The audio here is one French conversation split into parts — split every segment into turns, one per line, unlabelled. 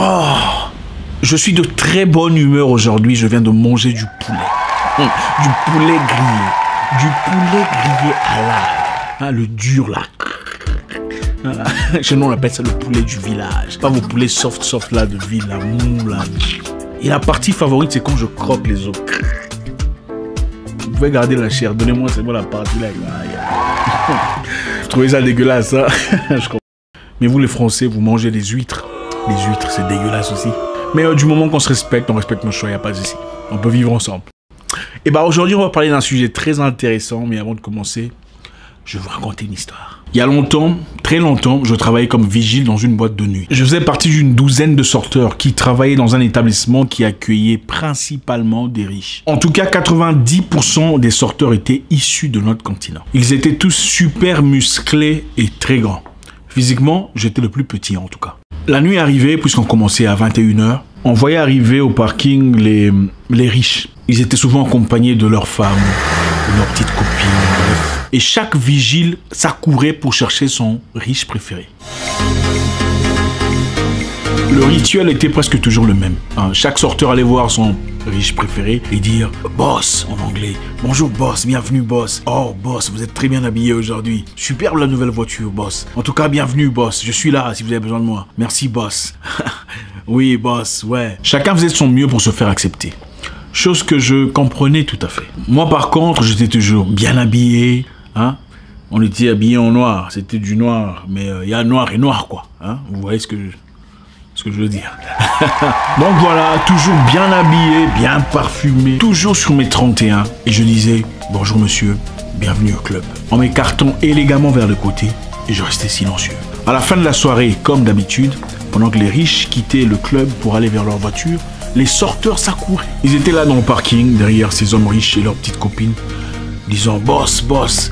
Oh, je suis de très bonne humeur aujourd'hui. Je viens de manger du poulet. Du poulet grillé. Du poulet grillé à l'ail. Le dur là. Chez nous on appelle ça le poulet du village. Pas vos poulets soft là de ville, là, mou là. Et la partie favorite c'est quand je croque les os. Vous pouvez garder la chair. Donnez-moi c'est bon la partie là. Vous trouvez ça dégueulasse hein? Je comprends. Mais vous les Français vous mangez des huîtres. Les huîtres c'est dégueulasse aussi. Mais du moment qu'on se respecte, on respecte nos choix, il n'y a pas de souci. On peut vivre ensemble. Et bah aujourd'hui, on va parler d'un sujet très intéressant. Mais avant de commencer, je vais vous raconter une histoire. Il y a longtemps, très longtemps, je travaillais comme vigile dans une boîte de nuit. Je faisais partie d'une douzaine de sorteurs qui travaillaient dans un établissement qui accueillait principalement des riches. En tout cas, 90% des sorteurs étaient issus de notre continent. Ils étaient tous super musclés et très grands. Physiquement, j'étais le plus petit en tout cas. La nuit arrivait, puisqu'on commençait à 21 h, on voyait arriver au parking les riches. Ils étaient souvent accompagnés de leurs femmes, de leurs petites copines, bref. Et chaque vigile s'accourait pour chercher son riche préféré. Le rituel était presque toujours le même. Chaque sorteur allait voir son riche préféré et dire « Boss » en anglais. « Bonjour boss, bienvenue boss. Oh boss, vous êtes très bien habillé aujourd'hui. Superbe la nouvelle voiture boss. En tout cas, bienvenue boss. Je suis là si vous avez besoin de moi. Merci boss. » Oui boss, ouais. Chacun faisait de son mieux pour se faire accepter. Chose que je comprenais tout à fait. Moi par contre, j'étais toujours bien habillé. Hein? On était habillé en noir. C'était du noir. Mais il y a noir et noir quoi. Hein? Vous voyez ce que je veux dire. Donc voilà, toujours bien habillé, bien parfumé, toujours sur mes 31. Et je disais, bonjour monsieur, bienvenue au club. En m'écartant élégamment vers le côté, et je restais silencieux. À la fin de la soirée, comme d'habitude, pendant que les riches quittaient le club pour aller vers leur voiture, les sorteurs s'accouraient. Ils étaient là dans le parking, derrière ces hommes riches et leurs petites copines, disant boss, boss,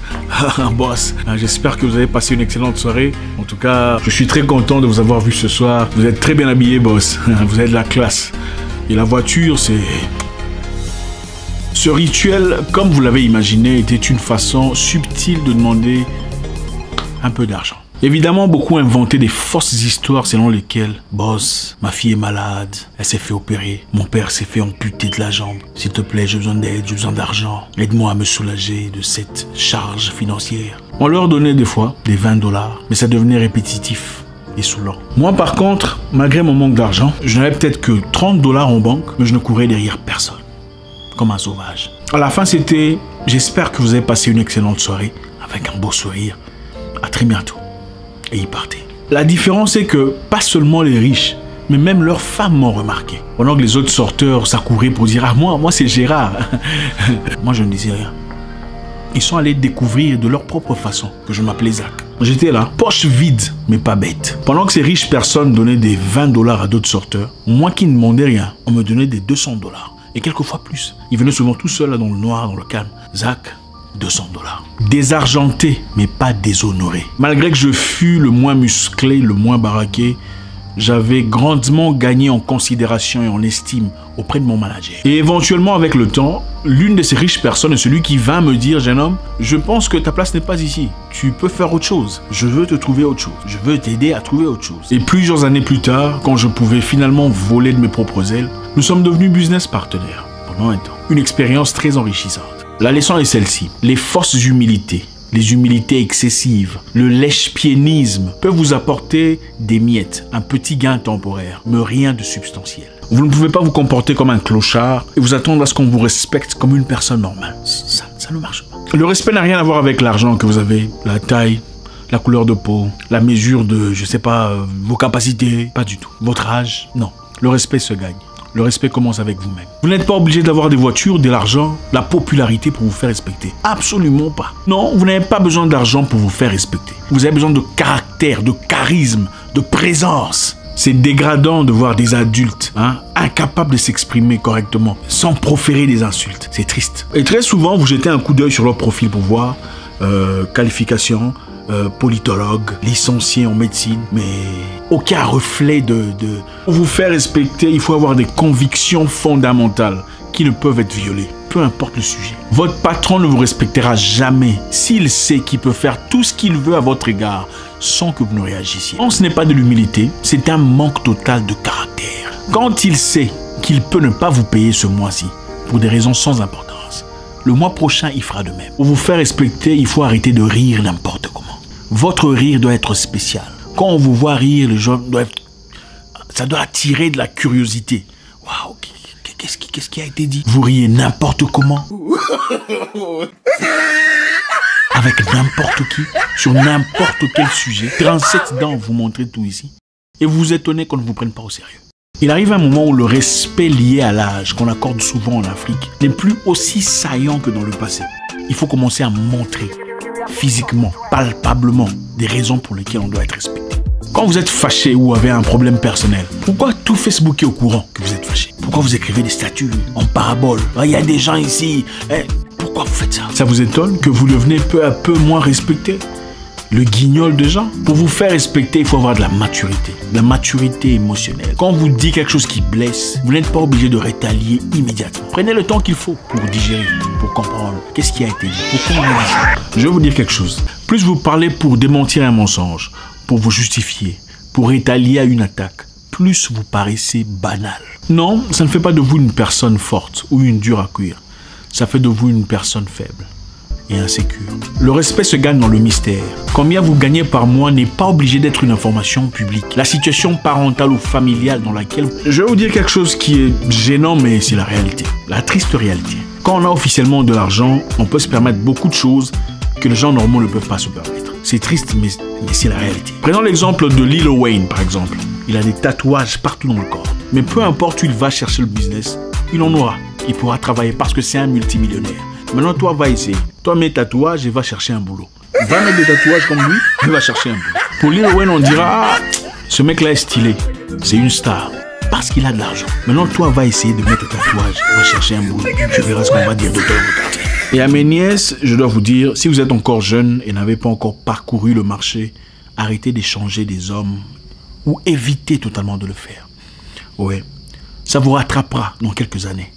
boss, j'espère que vous avez passé une excellente soirée. En tout cas, je suis très content de vous avoir vu ce soir. Vous êtes très bien habillé, boss. Vous avez de la classe. Et la voiture, c'est... Ce rituel, comme vous l'avez imaginé, était une façon subtile de demander un peu d'argent. Évidemment, beaucoup inventaient des fausses histoires selon lesquelles « Boss, ma fille est malade, elle s'est fait opérer, mon père s'est fait amputer de la jambe. S'il te plaît, j'ai besoin d'aide, j'ai besoin d'argent. Aide-moi à me soulager de cette charge financière. » On leur donnait des fois des 20 $, mais ça devenait répétitif et saoulant. Moi par contre, malgré mon manque d'argent, je n'avais peut-être que 30 $ en banque, mais je ne courais derrière personne. Comme un sauvage. À la fin, c'était « J'espère que vous avez passé une excellente soirée, avec un beau sourire. À très bientôt. » Et ils partaient. La différence est que pas seulement les riches, mais même leurs femmes m'ont remarqué. Pendant que les autres sorteurs s'accouraient pour dire « Ah, moi c'est Gérard. » Moi, je ne disais rien. Ils sont allés découvrir de leur propre façon que je m'appelais Zach. J'étais là, poche vide, mais pas bête. Pendant que ces riches personnes donnaient des 20 $ à d'autres sorteurs, moi qui ne demandais rien, on me donnait des 200 $. Et quelquefois plus. Ils venaient souvent tout seuls là dans le noir, dans le calme. Zach, 200 $. Désargenté, mais pas déshonoré. Malgré que je fus le moins musclé, le moins baraqué, j'avais grandement gagné en considération et en estime auprès de mon manager. Et éventuellement, avec le temps, l'une de ces riches personnes est celui qui vint me dire « Jeune homme, je pense que ta place n'est pas ici. Tu peux faire autre chose. Je veux te trouver autre chose. Je veux t'aider à trouver autre chose. » Et plusieurs années plus tard, quand je pouvais finalement voler de mes propres ailes, nous sommes devenus business partenaires pendant un temps. Une expérience très enrichissante. La leçon est celle-ci. Les fausses humilités, les humilités excessives, le lèche-piénisme peuvent vous apporter des miettes, un petit gain temporaire, mais rien de substantiel. Vous ne pouvez pas vous comporter comme un clochard et vous attendre à ce qu'on vous respecte comme une personne normale. Ça ne marche pas. Le respect n'a rien à voir avec l'argent que vous avez, la taille, la couleur de peau, la mesure de, je sais pas, vos capacités, pas du tout. Votre âge, non. Le respect se gagne. Le respect commence avec vous-même. Vous n'êtes pas obligé d'avoir des voitures, de l'argent, la popularité pour vous faire respecter. Absolument pas. Non, vous n'avez pas besoin d'argent pour vous faire respecter. Vous avez besoin de caractère, de charisme, de présence. C'est dégradant de voir des adultes incapables de s'exprimer correctement, sans proférer des insultes. C'est triste. Et très souvent, vous jetez un coup d'œil sur leur profil pour voir qualification, politologue, licencié en médecine, mais aucun reflet de... Pour vous faire respecter, il faut avoir des convictions fondamentales qui ne peuvent être violées, peu importe le sujet. Votre patron ne vous respectera jamais s'il sait qu'il peut faire tout ce qu'il veut à votre égard sans que vous ne réagissiez. Non, ce n'est pas de l'humilité, c'est un manque total de caractère. Quand il sait qu'il peut ne pas vous payer ce mois-ci, pour des raisons sans importance, le mois prochain, il fera de même. Pour vous faire respecter, il faut arrêter de rire n'importe comment. Votre rire doit être spécial. Quand on vous voit rire, ça doit attirer de la curiosité. Waouh, qu'est-ce qui a été dit? Vous riez n'importe comment. Avec n'importe qui, sur n'importe quel sujet. 37 dents, vous montrez tout ici. Et vous vous étonnez qu'on ne vous prenne pas au sérieux. Il arrive un moment où le respect lié à l'âge, qu'on accorde souvent en Afrique, n'est plus aussi saillant que dans le passé. Il faut commencer à montrer, physiquement, palpablement, des raisons pour lesquelles on doit être respecté. Quand vous êtes fâché ou avez un problème personnel, pourquoi tout Facebook est au courant que vous êtes fâché? Pourquoi vous écrivez des statuts en parabole? Il y a des gens ici. Pourquoi vous faites ça? Ça vous étonne que vous devenez peu à peu moins respecté? Le guignol de gens. Pour vous faire respecter, il faut avoir de la maturité émotionnelle. Quand on vous dit quelque chose qui blesse, vous n'êtes pas obligé de rétalier immédiatement. Prenez le temps qu'il faut pour digérer, pour comprendre qu'est-ce qui a été dit, pourquoi on a dit ça. Je vais vous dire quelque chose. Plus vous parlez pour démentir un mensonge, pour vous justifier, pour rétalier à une attaque, plus vous paraissez banal. Non, ça ne fait pas de vous une personne forte ou une dure à cuire. Ça fait de vous une personne faible et insécure. Le respect se gagne dans le mystère. Combien vous gagnez par mois n'est pas obligé d'être une information publique. La situation parentale ou familiale dans laquelle... Je vais vous dire quelque chose qui est gênant, mais c'est la réalité. La triste réalité. Quand on a officiellement de l'argent, on peut se permettre beaucoup de choses que les gens normaux ne peuvent pas se permettre. C'est triste, mais c'est la réalité. Prenons l'exemple de Lil Wayne, par exemple. Il a des tatouages partout dans le corps. Mais peu importe où il va chercher le business, il en aura. Il pourra travailler parce que c'est un multimillionnaire. Maintenant, toi, va essayer. Toi, mets tatouages et va chercher un boulot. Va mettre des tatouages comme lui et va chercher un boulot. Pour Lil Wayne, on dira, ce mec-là est stylé. C'est une star. Parce qu'il a de l'argent. Maintenant, toi, va essayer de mettre des tatouages. Va chercher un boulot. Tu verras ce qu'on va dire de toi. Et à mes nièces, je dois vous dire, si vous êtes encore jeune et n'avez pas encore parcouru le marché, arrêtez d'échanger des hommes ou évitez totalement de le faire. Ouais, ça vous rattrapera dans quelques années.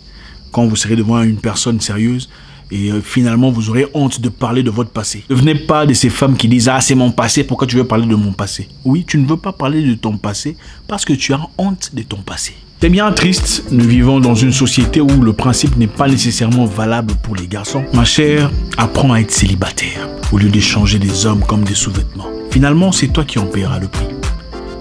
Quand vous serez devant une personne sérieuse et finalement vous aurez honte de parler de votre passé. Ne venez pas de ces femmes qui disent « Ah, c'est mon passé, pourquoi tu veux parler de mon passé ?» Oui, tu ne veux pas parler de ton passé parce que tu as honte de ton passé. C'est bien triste, nous vivons dans une société où le principe n'est pas nécessairement valable pour les garçons. Ma chère, apprends à être célibataire au lieu d'échanger des hommes comme des sous-vêtements. Finalement, c'est toi qui en paieras le prix.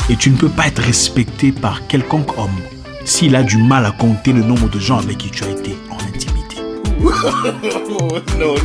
Et tu ne peux pas être respecté par quelconque homme s'il a du mal à compter le nombre de gens avec qui tu as été en intimité. Non.